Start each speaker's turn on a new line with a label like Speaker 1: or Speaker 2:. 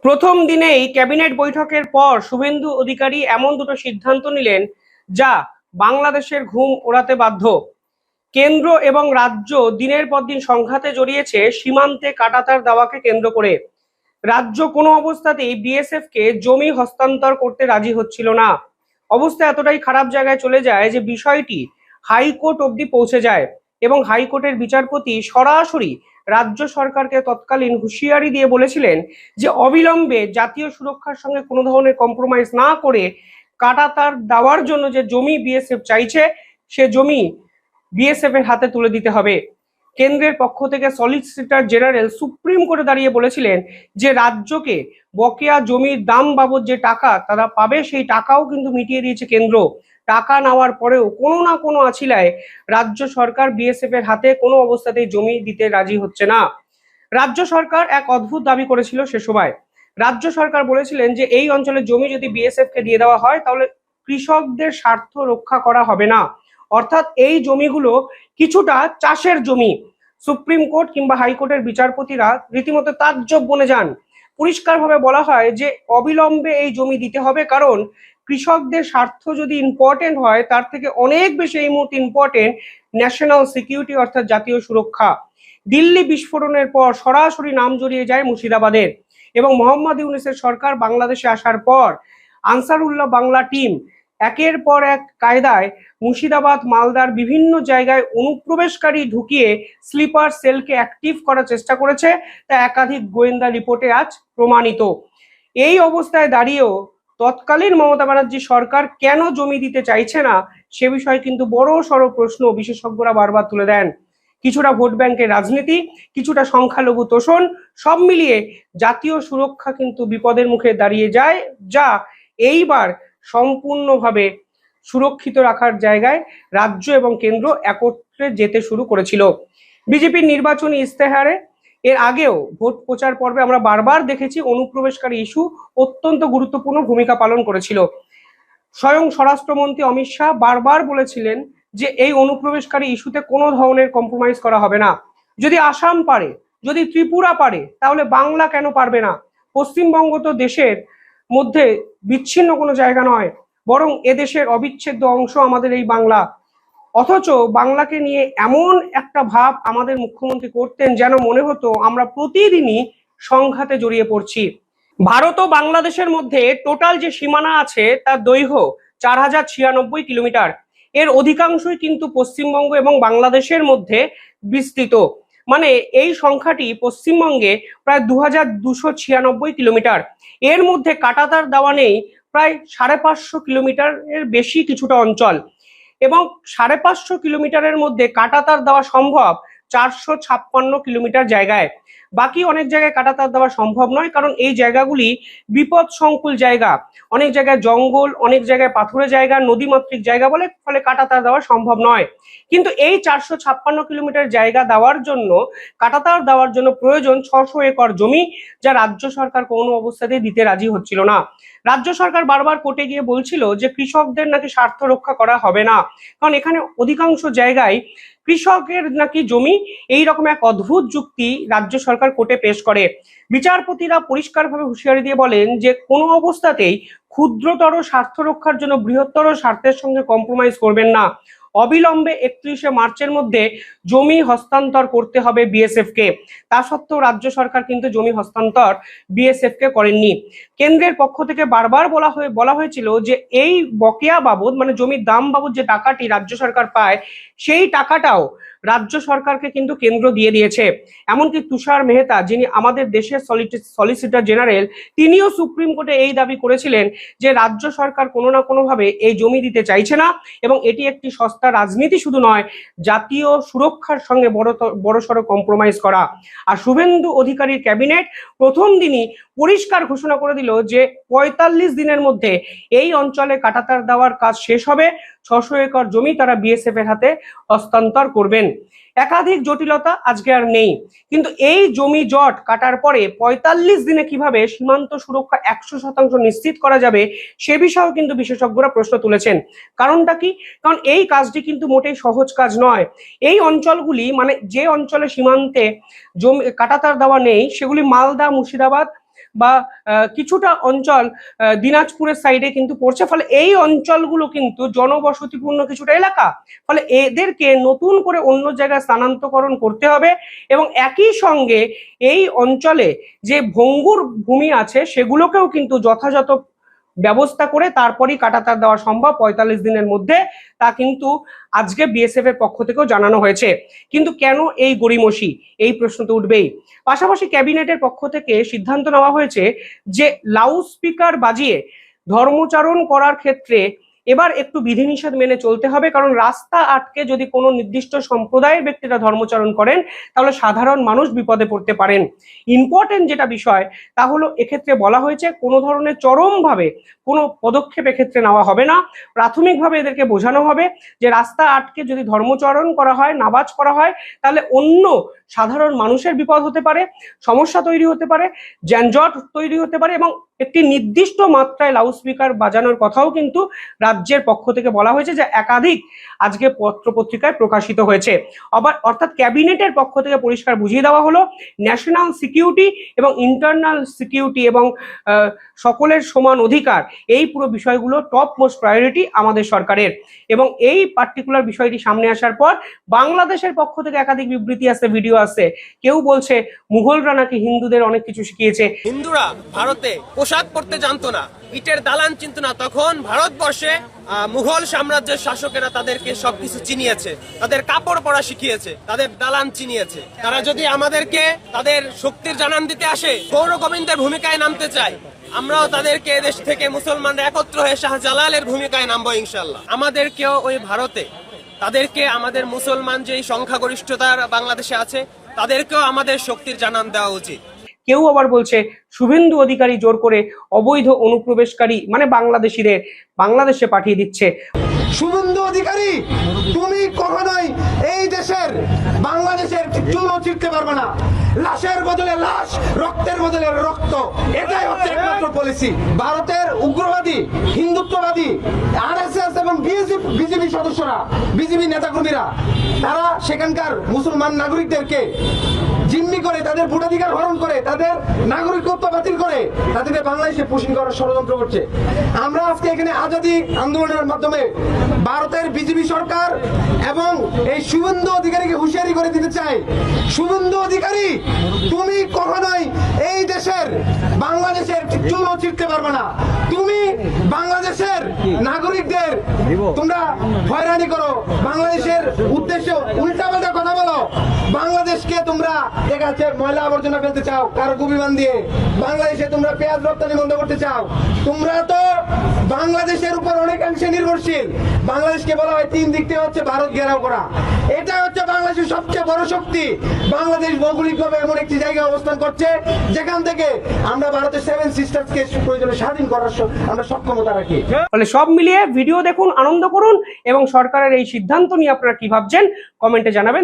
Speaker 1: প্রথম দিনেই ক্যাবিনেট বৈঠকের পর শুভেন্দু অধিকারী এমন দুটো সিদ্ধান্ত নিলেন যা বাংলাদেশের ঘুম ওড়াতে বাধ্য। কেন্দ্র এবং রাজ্য দিনের পর দিন সংঘাতে জড়িয়েছে সীমান্তে কাঁটাতার দেওয়াকে কেন্দ্র করে। রাজ্য কোনো অবস্থাতেই বিএসএফ কে জমি হস্তান্তর করতে রাজি হচ্ছিল না। অবস্থা এতটাই খারাপ জায়গায় চলে যায় যে বিষয়টি হাইকোর্ট অবধি পৌঁছে যায় এবং হাইকোর্টের বিচারপতি সরাসরি রাজ্য সরকারকে তৎকালীন হুঁশিয়ারি দিয়ে বলেছিলেন যে অবিলম্বে জাতীয় সুরক্ষার সঙ্গে কোনো ধরনের কম্প্রোমাইজ না করে কাঁটাতার দেওয়ার জন্য যে জমি বিএসএফ চাইছে সে জমি বিএসএফ এর হাতে তুলে দিতে হবে। কেন্দ্রের পক্ষ থেকে সলিসিটর জেনারেল সুপ্রিম কোর্টে দাঁড়িয়ে বলেছিলেন যে রাজ্যকে বকেয়া জমির দাম বাবদ যে টাকা তারা পাবে সেই টাকাও কিন্তু মিটিয়ে দিয়েছে কেন্দ্র। টাকা নেওয়ার পরেও কোনো না কোনো আছিলায় রাজ্য সরকার বিএসএফ এর হাতে কোনো অবস্থাতেই জমি দিতে রাজি হচ্ছে না। রাজ্য সরকার এক অদ্ভুত দাবি করেছিল সে সময়। রাজ্য সরকার বলেছিলেন যে এই অঞ্চলের জমি যদি বিএসএফ কে দিয়ে দেওয়া হয় তাহলে কৃষকদের স্বার্থ রক্ষা করা হবে না, অর্থাৎ এই জমিগুলো কিছুটা চাষের জমি। সুপ্রিম কোর্ট কিংবা হাইকোর্টের বিচারপতিরা রীতিমতো তাজ্জব বনে যান। পরিষ্কারভাবে বলা হয় যে অবিলম্বে এই জমি দিতে হবে, কারণ কৃষকদের স্বার্থ যদি ইম্পর্টেন্ট হয় তার থেকে অনেক বেশি এই মুহূর্তে ইম্পর্টেন্ট ন্যাশনাল সিকিউরিটি অর্থাৎ জাতীয় সুরক্ষা। দিল্লি বিস্ফোরণের পর সরাসরি নাম জড়িয়ে যায় মুর্শিদাবাদের এবং মোহাম্মদ ইউনূসের সরকার বাংলাদেশে আসার পর আনসারুল্লাহ বাংলা টিম একের পর এক কায়দায় মুর্শিদাবাদ মালদার বিভিন্ন জায়গায় অনুপ্রবেশকারী ঢুকিয়ে স্লিপার সেলকে অ্যাক্টিভ করার চেষ্টা করেছে, তা একাধিক গোয়েন্দা রিপোর্টে আজ প্রমাণিত। এই অবস্থায় দাঁড়িয়েও তৎকালীন মমতা ব্যানার্জি সরকার কেন জমি দিতে চাইছে না সে বিষয়ে কিন্তু বড় সড় প্রশ্ন বিশেষজ্ঞরা বারবার তুলে দেন। কিছুটা ভোট ব্যাংকের রাজনীতি, কিছুটা সংখ্যালঘু তোষণ, সব মিলিয়ে জাতীয় সুরক্ষা কিন্তু বিপদের মুখে দাঁড়িয়ে যায়, যা এইবার সম্পূর্ণভাবে সুরক্ষিত রাখার জায়গায় রাজ্য এবং কেন্দ্র একত্রে যেতে শুরু করেছিল। বিজেপির নির্বাচনী ইস্তেহারে এর আগেও ভোট প্রচার পর্বে আমরা বারবার দেখেছি অনুপ্রবেশকারী ইস্যু অত্যন্ত গুরুত্বপূর্ণ ভূমিকা পালন করেছিল। স্বয়ং স্বরাষ্ট্রমন্ত্রী অমিত শাহ বারবার বলেছিলেন যে এই অনুপ্রবেশকারী ইস্যুতে কোনো ধরনের কম্প্রোমাইজ করা হবে না। যদি আসাম পারে, যদি ত্রিপুরা পারে, তাহলে বাংলা কেন পারবে না? পশ্চিমবঙ্গ তো দেশের মধ্যে বিচ্ছিন্ন কোনো জায়গা নয়, বরং এদেশের অবিচ্ছেদ্য অংশ আমাদের এই বাংলা। অথচ বাংলাকে নিয়ে এমন একটা ভাব আমাদের মুখ্যমন্ত্রী করতেন যেন মনে হতো আমরা প্রতিদিনই সংঘাতে জড়িয়ে পড়ছি। ভারত ও বাংলাদেশের মধ্যে টোটাল যে সীমানা আছে তার দৈর্ঘ্য 4096 কিলোমিটার। এর অধিকাংশই কিন্তু পশ্চিমবঙ্গ এবং বাংলাদেশের মধ্যে বিস্তৃত। মানে এই সংখ্যাটি পশ্চিমবঙ্গে প্রায় 2296 কিলোমিটার। এর মধ্যে কাঁটাতার দেওয়া নেই প্রায় 550 কিলোমিটার এর বেশি কিছুটা অঞ্চল, এবং 550 কিলোমিটারের মধ্যে কাঁটাতার দেওয়া সম্ভব 456 কিলোমিটার জায়গায়। বাকি অনেক জায়গায় কাঁটাতার দেওয়া সম্ভব নয়, কারণ এই জায়গাগুলি বিপদ সংকুল জায়গা। অনেক জায়গায় জঙ্গল, অনেক জায়গায় পাথুরে জায়গা, নদীমাতৃক জায়গা বলে ফলে কাঁটাতার দেওয়া সম্ভব নয়। কিন্তু এই 456 কিলোমিটার জায়গা দেওয়ার জন্য, কাঁটাতার দেওয়ার জন্য প্রয়োজন 600 একর জমি, যা রাজ্য সরকার কোনো অবস্থাতেই দিতে রাজি হচ্ছিল না। রাজ্য সরকার বারবার কোর্টে গিয়ে বলছিল যে কৃষকদের নাকি স্বার্থ রক্ষা করা হবে না, কারণ এখানে অধিকাংশ জায়গায় কৃষকের নাকি জমি। এই রকম এক অদ্ভুত যুক্তি রাজ্য সরকার কোর্টে পেশ করে। বিচারপতিরা পরিষ্কারভাবে হুঁশিয়ারি দিয়ে বলেন যে কোনো অবস্থাতেই ক্ষুদ্রতর স্বার্থ রক্ষার জন্য বৃহত্তর স্বার্থের সঙ্গে কম্প্রোমাইজ করবেন না। অবিলম্বে 31শে মার্চের মধ্যে জমি হস্তান্তর করতে হবে বিএসএফ কে। তা সত্ত্বেও রাজ্য সরকার কিন্তু জমি হস্তান্তর বিএসএফ কে করেননি। কেন্দ্রের পক্ষ থেকে বারবার বলা হয়েছিল যে এই বকেয়া বাবদ, মানে জমির দাম বাবদ যে টাকাটি রাজ্য সরকার পায় সেই টাকাটাও রাজ্য সরকারকে কিন্তু কেন্দ্র দিয়ে দিয়েছে। এমনকি তুষার মেহতা, যিনি আমাদের দেশের সলিসিটর জেনারেল, তিনিও সুপ্রিম কোর্টে এই দাবি করেছিলেন যে রাজ্য সরকার কোনো না কোনোভাবে এই জমি দিতে চাইছে না এবং এটি একটি সস্তা রাজনীতি শুধু নয়, জাতীয় সুরক্ষার সঙ্গে বড়সড় কম্প্রোমাইজ করা। আর শুভেন্দু অধিকারীর ক্যাবিনেট প্রথম দিনই পরিষ্কার ঘোষণা করে দিল যে 45 দিনের মধ্যে এই অঞ্চলে কাঁটাতার দেওয়ার কাজ শেষ হবে। 600 একর জমি তারা বিএসএফ এর হাতে হস্তান্তর করবেন। একাধিক জটিলতা আজকে আর নেই, কিন্তু এই জমি জট কাটার পরে 45 দিনে কিভাবে সীমান্ত সুরক্ষা 100% নিশ্চিত করা যাবে সে বিষয়েও কিন্তু বিশেষজ্ঞরা প্রশ্ন তুলেছেন। কারণটা কি? কারণ এই কাজটি কিন্তু মোটেই সহজ কাজ নয়। এই অঞ্চলগুলি, মানে যে অঞ্চলে সীমান্তে জমি কাঁটাতার দেওয়া নেই, সেগুলি মালদা, মুর্শিদাবাদ, বা কিছুটা অঞ্চল দিনাজপুরের সাইডে কিন্তু পড়ছে। ফলে এই অঞ্চলগুলো কিন্তু জনবসতিপূর্ণ কিছুটা এলাকা, ফলে এদেরকে নতুন করে অন্য জায়গায় স্থানান্তরকরণ করতে হবে এবং একই সঙ্গে এই অঞ্চলে যে ভঙ্গুর ভূমি আছে সেগুলোকেও কিন্তু যথাযথ ব্যবস্থা করে তারপরই কাঁটাতার দেওয়া সম্ভব ৪৫ দিনের মধ্যে, তা কিন্তু আজকে বিএসএফ এর পক্ষ থেকেও জানানো হয়েছে। কিন্তু কেন এই গড়িমসি, এই প্রশ্ন তো উঠবেই। পাশাপাশি ক্যাবিনেটের পক্ষ থেকে সিদ্ধান্ত নেওয়া হয়েছে যে লাউড স্পিকার বাজিয়ে ধর্মচারণ করার ক্ষেত্রে এবার একটু বিধিনিষেধ মেনে চলতে হবে, কারণ রাস্তা আটকে যদি কোনো নির্দিষ্ট সম্প্রদায়ের ব্যক্তিরা ধর্মচারণ করেন তাহলে সাধারণ মানুষ বিপদে পড়তে পারেন। ইম্পর্টেন্ট যেটা বিষয় তা হলো এক্ষেত্রে বলা হয়েছে কোনো ধরনের চরমভাবে কোনো পদক্ষেপ এক্ষেত্রে নেওয়া হবে না। প্রাথমিকভাবে এদেরকে বোঝানো হবে যে রাস্তা আটকে যদি ধর্মচরণ করা হয়, নামাজ পড়া হয়, তাহলে অন্য সাধারণ মানুষের বিপদ হতে পারে, সমস্যা তৈরি হতে পারে, যানজট তৈরি হতে পারে এবং একটি নির্দিষ্ট মাত্রায় লাউড স্পিকার বাজানোর কথাও কিন্তু রাজ্যের পক্ষ থেকে বলা হয়েছে, যে একাধিক আজকে পত্রপত্রিকায় প্রকাশিত হয়েছে। আবার অর্থাৎ ক্যাবিনেটের পক্ষ থেকে পরিষ্কার বুঝিয়ে দেওয়া হলো ন্যাশনাল সিকিউরিটি এবং ইন্টারনাল সিকিউরিটি এবং সকলের সমান অধিকার, এই পুরো বিষয়গুলো টপ মোস্ট প্রায়োরিটি আমাদের সরকারের। এবং এই পার্টিকুলার বিষয়টি সামনে আসার পর বাংলাদেশের পক্ষ থেকে একাধিক বিবৃতি আসছে, ভিডিও আসছে। কেউ বলছে মুঘলরা নাকি হিন্দুদের অনেক কিছু শিখিয়েছে।
Speaker 2: হিন্দুরা ভারতে পোশাক পরতে জানতো না, ইটের দালান চিনতো না, তখন ভারতবর্ষে মুঘল সাম্রাজ্যের শাসকেরা তাদেরকে সবকিছু চিনিয়েছে, তাদের কাপড় পরা শিখিয়েছে, তাদের দালান চিনিয়েছে। তারা যদি আমাদেরকে তাদের শক্তির জানান দিতে আসে, গৌর গোবিন্দের ভূমিকায় নামতে চায়, আমরাও তাদেরকে এদেশ থেকে মুসলমানরা একত্র হয়ে শাহজালালের ভূমিকায় নামবো ইনশাল্লাহ। আমাদেরকেও ওই ভারতে তাদেরকে আমাদের মুসলমান যে সংখ্যাগরিষ্ঠতা বাংলাদেশে আছে তাদেরকেও আমাদের শক্তির জানান দেওয়া উচিত।
Speaker 1: কেউ আবার বলছে শুভেন্দু অধিকারী জোর করে অবৈধ অনুপ্রবেশকারী মানে বাংলাদেশিদের বাংলাদেশে পাঠিয়ে দিচ্ছে।
Speaker 3: শুভেন্দু অধিকারী, তুমি কখনোই এই দেশের বাংলাদেশের চুলও চিরতে পারবে না। লাশের বদলে লাশ, রক্তের বদলে রক্ত, এটাই হচ্ছে একমাত্র পলিসি। ভারতের উগ্রবাদী, হিন্দুত্ববাদী আরএসএস এবং বিজেপি সদস্যরা, বিজেপি নেতাকর্মীরা, তারা সেখানকার মুসলমান নাগরিকদেরকে জিম্মি করে, তাদের ভোটাধিকার হরণ করে, তাদের নাগরিকত্ব বাতিল করে তাদেরকে বাংলাদেশে পুষিং করার ষড়যন্ত্র করছে। আমরা আজকে এখানে আজাদী আন্দোলনের মাধ্যমে ভারতের বিজেপি সরকার এবং এই শুভেন্দু অধিকারীকে হুঁশিয়ারি করে দিতে চাই, শুভেন্দু অধিকারী, তুমি কখনোই এই দেশের বাংলাদেশের চুলও চিরতে পারবে না। তুমি বাংলাদেশের নাগরিকদের তোমরা হয়রানি করো, বাংলাদেশের উদ্দেশ্যে উল্টাপাল্টা কথা বলো, বাংলাদেশকে তোমরা দেখা যাচ্ছে ময়লা আবর্জনা ফেলতে চাও কার্গো বিমান দিয়ে, বাংলাদেশে তোমরা পেঁয়াজ রপ্তানি বন্ধ করতে চাও। তোমরা তো বাংলাদেশের উপর অনেকাংশে নির্ভরশীল। বাংলাদেশকে বলা হয় তিন দিক থেকে হচ্ছে ভারত ঘেরাও করা, এটা হচ্ছে বাংলাদেশের সবচেয়ে বড় শক্তি। বাংলাদেশ ভৌগোলিকভাবে এমন একটি জায়গায় অবস্থান করছে যেখান থেকে আমরা ভারতের 7 সিস্টার্সকে প্রয়োজনে স্বাধীন করার আমরা সক্ষমতা রাখি।
Speaker 1: ফলে সব মিলিয়ে ভিডিও দেখুন, আনন্দ করুন এবং সরকারের এই সিদ্ধান্ত নিয়ে আপনারা কি ভাবছেন কমেন্টে জানাবেন।